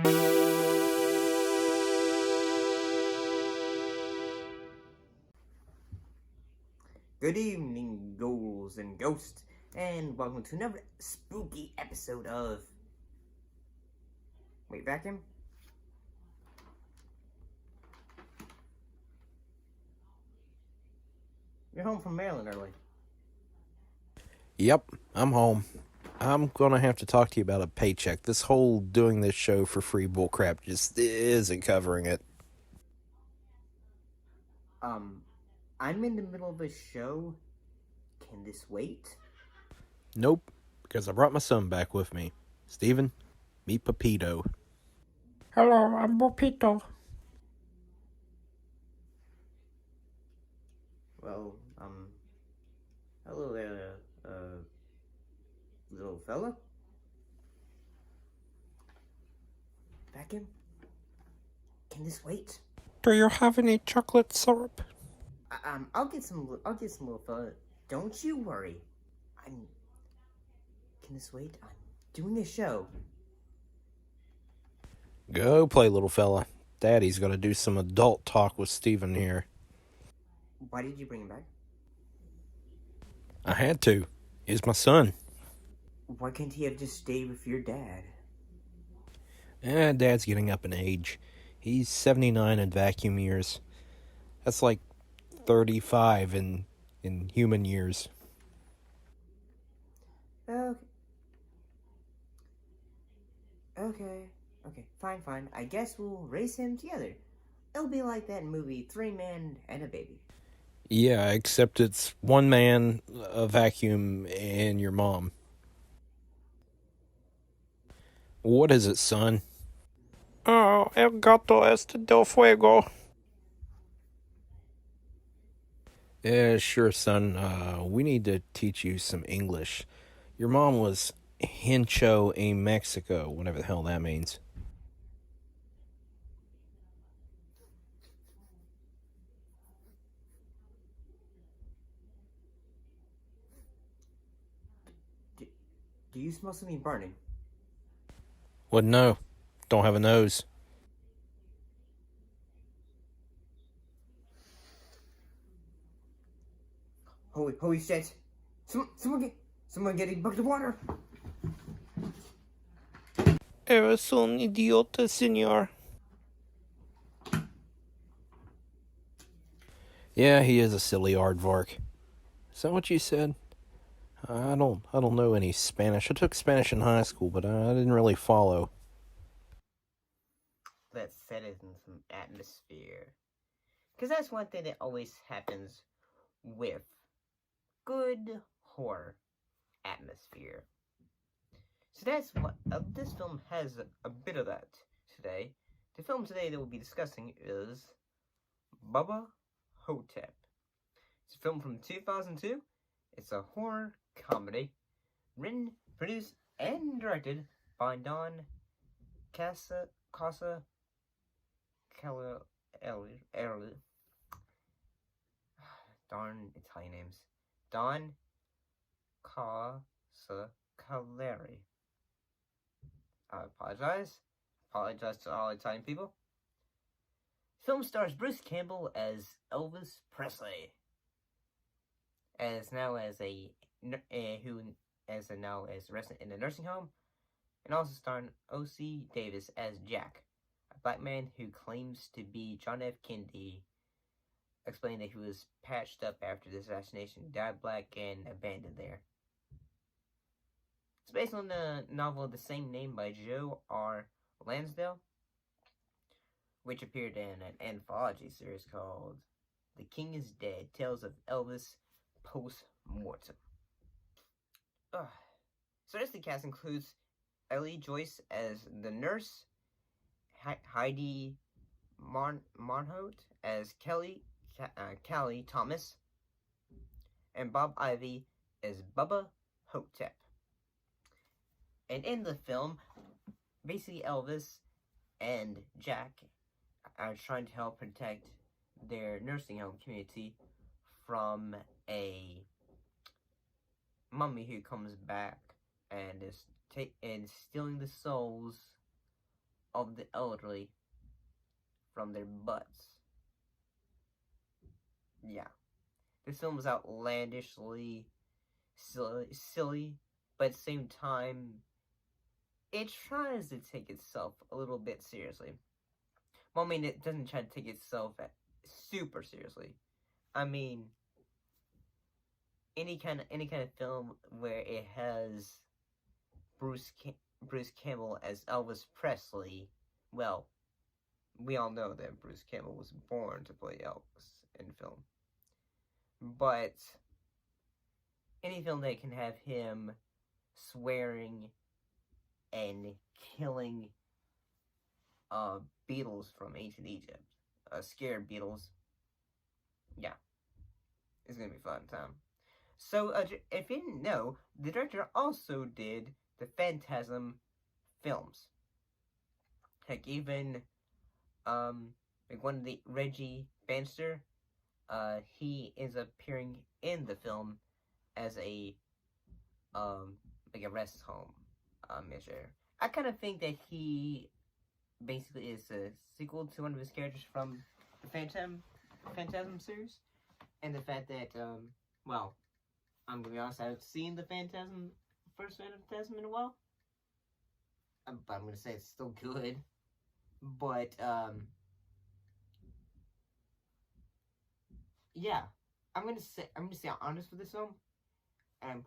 Good evening, ghouls and ghosts, and welcome to another spooky episode of... Wait, vacuum? You're home from Maryland early. Yep, I'm home. I'm gonna have to talk to you about a paycheck. This whole doing this show for free bullcrap just isn't covering it. I'm in the middle of a show. Can this wait? Nope, because I brought my son back with me. Steven, meet Pepito. Hello, I'm Pepito. Well, hello there, little fella? Vacuum? Can this wait? Do you have any chocolate syrup? I'll get some, little fella. Don't you worry. Can this wait? I'm doing a show. Go play, little fella. Daddy's gonna do some adult talk with Steven here. Why did you bring him back? I had to. He's my son. Why can't he have just stayed with your dad? Dad's getting up in age. He's 79 in vacuum years. That's like 35 in human years. Okay, fine. I guess we'll raise him together. It'll be like that movie, 3 Men and a Baby. Yeah, except it's one man, a vacuum, and your mom. What is it, son? Oh, el gato este del fuego. Yeah, sure, son. We need to teach you some English. Your mom was Hincho in Mexico, whatever the hell that means. Do you smell something burning? Wouldn't know. Don't have a nose. Holy shit! Someone get a bucket of water! Eres un idiota, señor. Yeah, he is a silly aardvark. Is that what you said? I don't know any Spanish. I took Spanish in high school, but I didn't really follow. Let's set it in some atmosphere. Because that's one thing that always happens with good horror atmosphere. So that's what this film has a bit of that today. The film today that we'll be discussing is Bubba Hotep. It's a film from 2002. It's a horror comedy written, produced, and directed by Don Casa darn Italian names. Don Caleri. I apologize. Apologize to all Italian people. Film stars Bruce Campbell as Elvis Presley, as resident in a nursing home, and also starring O.C. Davis as Jack, a black man who claims to be John F. Kennedy, explaining that he was patched up after the assassination, died black, and abandoned there. It's based on the novel of the same name by Joe R. Lansdale, which appeared in an anthology series called The King is Dead, Tales of Elvis Post-Mortem. So the cast includes Ellie Joyce as the nurse, Heidi Marnhout as Callie Thomas, and Bob Ivy as Bubba Hotep. And in the film, basically Elvis and Jack are trying to help protect their nursing home community from a mummy who comes back and is stealing the souls of the elderly from their butts. Yeah. This film is outlandishly silly, but at the same time, it tries to take itself a little bit seriously. Well, I mean, it doesn't try to take itself super seriously. I mean, any kind of film where it has Bruce Campbell as Elvis Presley, well, we all know that Bruce Campbell was born to play Elvis in film. But any film that can have him swearing and killing beetles from ancient Egypt, scared beetles, yeah, it's gonna be a fun time. So, if you didn't know, the director also did the Phantasm films. Heck, even like one of the Reggie Bannister, he is appearing in the film as a like a rest home measure. I kind of think that he basically is a sequel to one of his characters from the Phantasm series, and the fact that well, I'm gonna be honest, I haven't seen the first Phantasm in a while, but I'm gonna say it's still good. But yeah, I'm gonna say honest with this film, and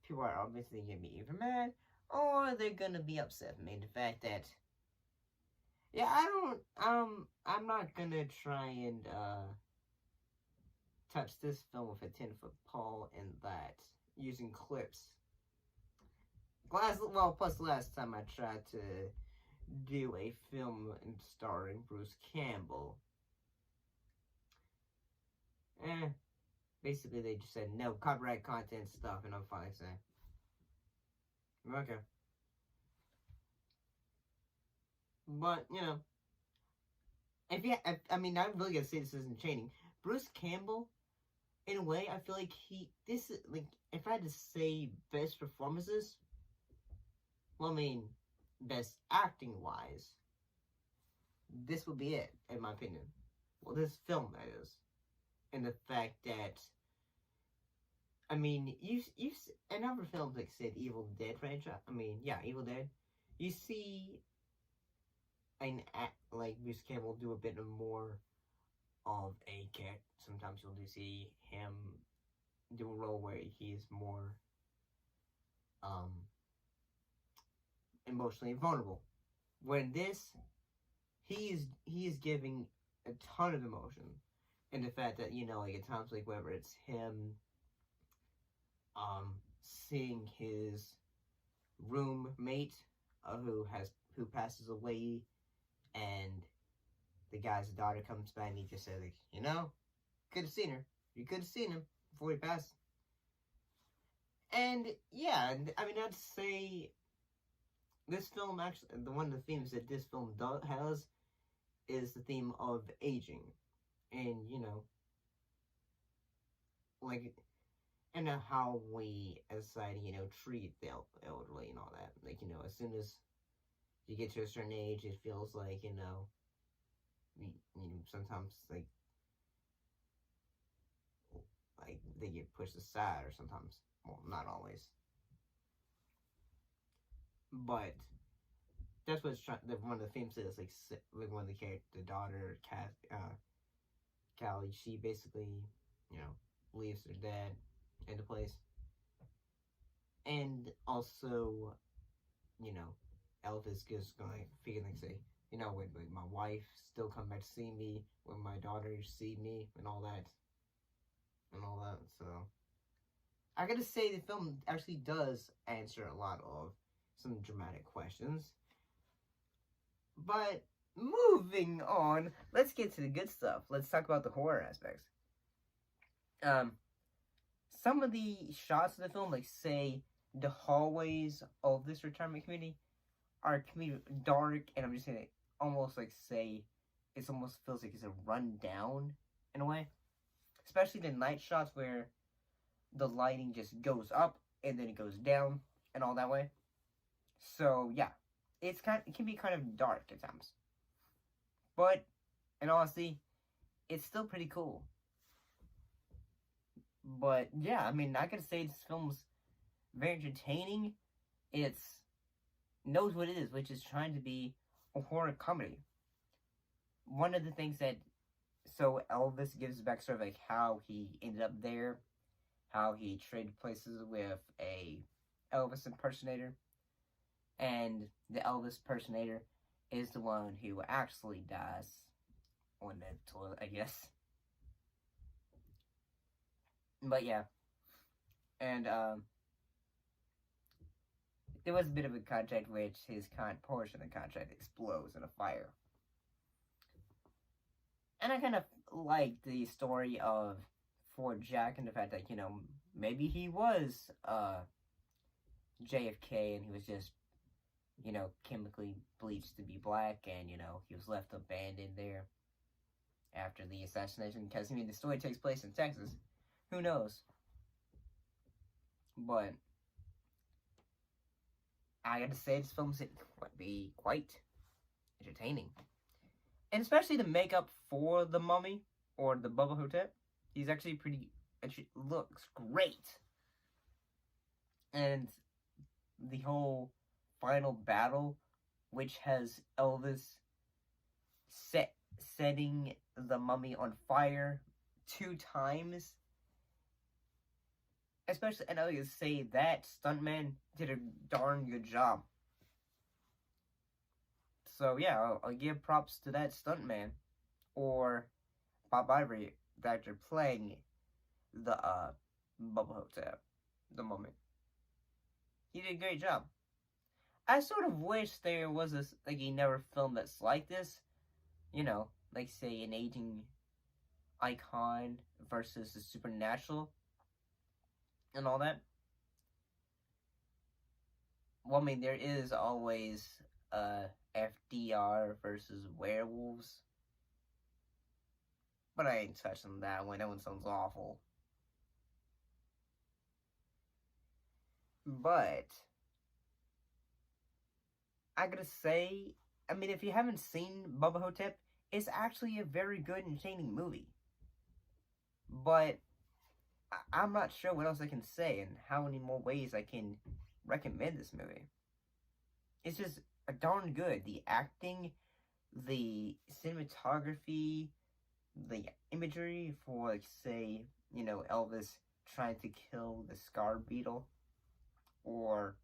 people are obviously gonna be either mad or they're gonna be upset with me. The fact that, yeah, I'm not gonna try and touch this film with a 10-foot pole in that using clips. Plus last time I tried to do a film starring Bruce Campbell, basically they just said no copyright content stuff, and I'm finally saying, okay. But you know, I mean, I'm really gonna say this isn't chaining. Bruce Campbell, in a way, I feel like this is like, if I had to say best performances, well, I mean, best acting wise, this would be it, in my opinion. Well, this film, that is. And the fact that, I mean, you in other films, like, say, the Evil Dead franchise, I mean, yeah, Evil Dead, you see like Bruce Campbell do a bit more of a character. Sometimes you'll see him do a role where he's more emotionally vulnerable. When this, he is giving a ton of emotion, and the fact that, you know, like at times, like whether it's him seeing his roommate who passes away, and the guy's daughter comes by and he just says, like, you know, could have seen her. You could have seen him before he passed. And yeah, I mean, I'd say this film actually, one of the themes that this film has is the theme of aging, and you know, like, and how we as society, you know, treat the elderly and all that. Like, you know, as soon as you get to a certain age, it feels like, you know, sometimes like they get pushed aside, or sometimes, well, not always, but that's what it's trying. One of the themes is like one of the daughter, Callie, she basically, you know, leaves her dad into place, and also, you know, Elvis just going to figure, like, say, you know, when my wife still come back to see me, when my daughter see me, and all that. So I gotta say, the film actually does answer a lot of some dramatic questions. But moving on, let's get to the good stuff. Let's talk about the horror aspects. Some of the shots of the film, like, say, the hallways of this retirement community are dark, and I'm just gonna almost, like, say, it almost feels like it's a rundown in a way. Especially the night shots where the lighting just goes up and then it goes down and all that way. So yeah, it can be kind of dark at times. But in honesty, it's still pretty cool. But yeah, I mean, I could say this film's very entertaining. It's knows what it is, which is trying to be a horror comedy. One of the things that Elvis gives back sort of like how he ended up there, how he traded places with a Elvis impersonator, and the Elvis impersonator is the one who actually dies on the toilet, I guess. But yeah, and there was a bit of a contract which his portion of the contract explodes in a fire. And I kind of like the story of Fort Jack and the fact that, maybe he was JFK and he was just, chemically bleached to be black, and, he was left abandoned there after the assassination. Because, the story takes place in Texas. Who knows? But I gotta say, this film's might be quite entertaining. And especially the makeup for the mummy, or the Bubba Hotep, he's actually looks great. And the whole final battle, which has Elvis setting the mummy on fire 2 times. Especially, and I would say that stuntman did a darn good job. So yeah, I'll give props to that stuntman, or Bob Ivory, the actor playing the Bubba Hotep, the mummy. He did a great job. I sort of wish there was another film that's like this, like say an aging icon versus the supernatural and all that. Well, there is always FDR versus werewolves, but I ain't touching that one. That one sounds awful. But I gotta say, if you haven't seen Bubba Hotep, it's actually a very good, entertaining movie. But I'm not sure what else I can say and how many more ways I can recommend this movie. It's just darn good. The acting, the cinematography, the imagery for, say, Elvis trying to kill the Scar Beetle, or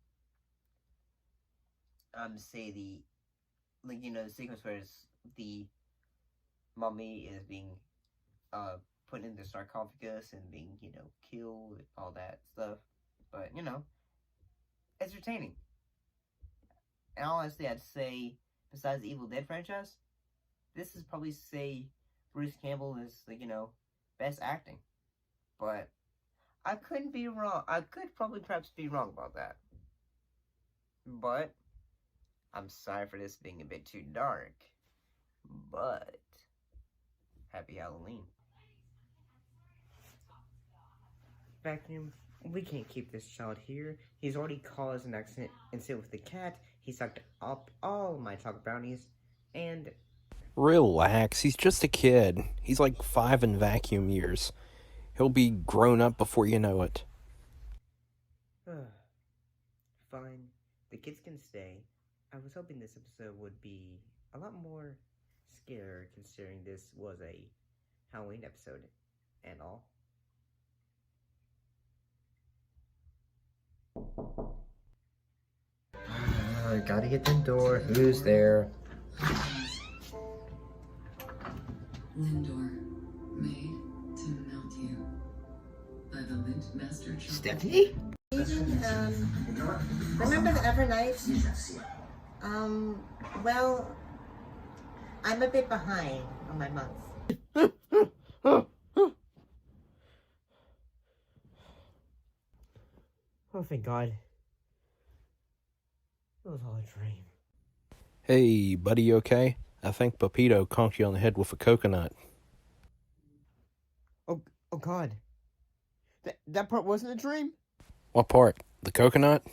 say the sequence where the mummy is being put in the sarcophagus and being killed, all that stuff. But it's entertaining. And honestly, I'd say besides the Evil Dead franchise, this is probably say Bruce Campbell is best acting. But I couldn't be wrong. I could probably perhaps be wrong about that. But I'm sorry for this being a bit too dark. But happy Halloween. Vacuum. We can't keep this child here. He's already caused an incident with the cat. He sucked up all my chocolate brownies. And Relax, he's just a kid. He's like 5 in vacuum years. He'll be grown up before you know it. Fine. The kids can stay. I was hoping this episode would be a lot more scary, considering this was a Halloween episode and all. Gotta get the door. Who's there? Lindor, made to melt you by the Lint Master Chocolate. Stephanie? Remember the other night? Well, I'm a bit behind on my months. Oh, thank God. It was all a dream. Hey, buddy, you okay? I think Pepito conked you on the head with a coconut. Oh God. That part wasn't a dream? What part? The coconut?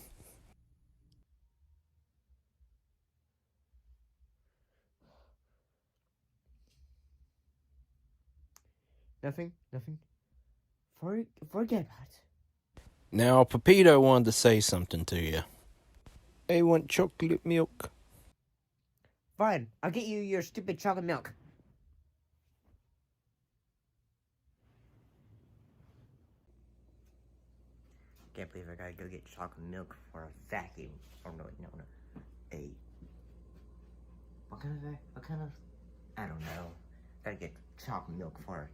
Nothing? Forget about it. Now, Pepito wanted to say something to you. I want chocolate milk. Fine, I'll get you your stupid chocolate milk. Can't believe I gotta go get chocolate milk for a vacuum. Oh no. A what kind of I don't know. Gotta get chocolate milk for a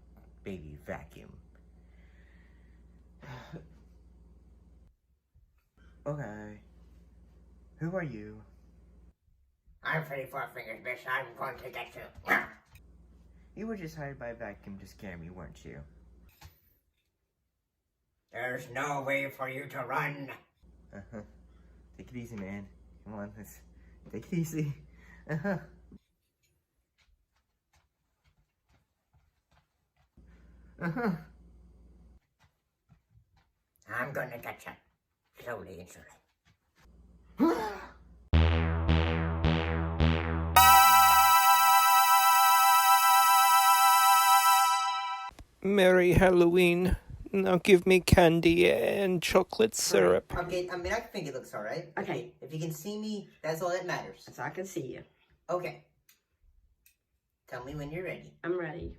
baby vacuum. Okay. Who are you? I'm Freddy Four Fingers, bitch. I'm going to get you. You were just hired by a vacuum to scare me, weren't you? There's no way for you to run. Uh-huh. Take it easy, man. Come on, let's take it easy. Uh-huh. Uh-huh. I'm gonna get you. Slowly and surely. Merry Halloween. Now give me candy and chocolate syrup. Okay, I think it looks alright. Okay. If you can see me, that's all that matters. So I can see you. Okay. Tell me when you're ready. I'm ready.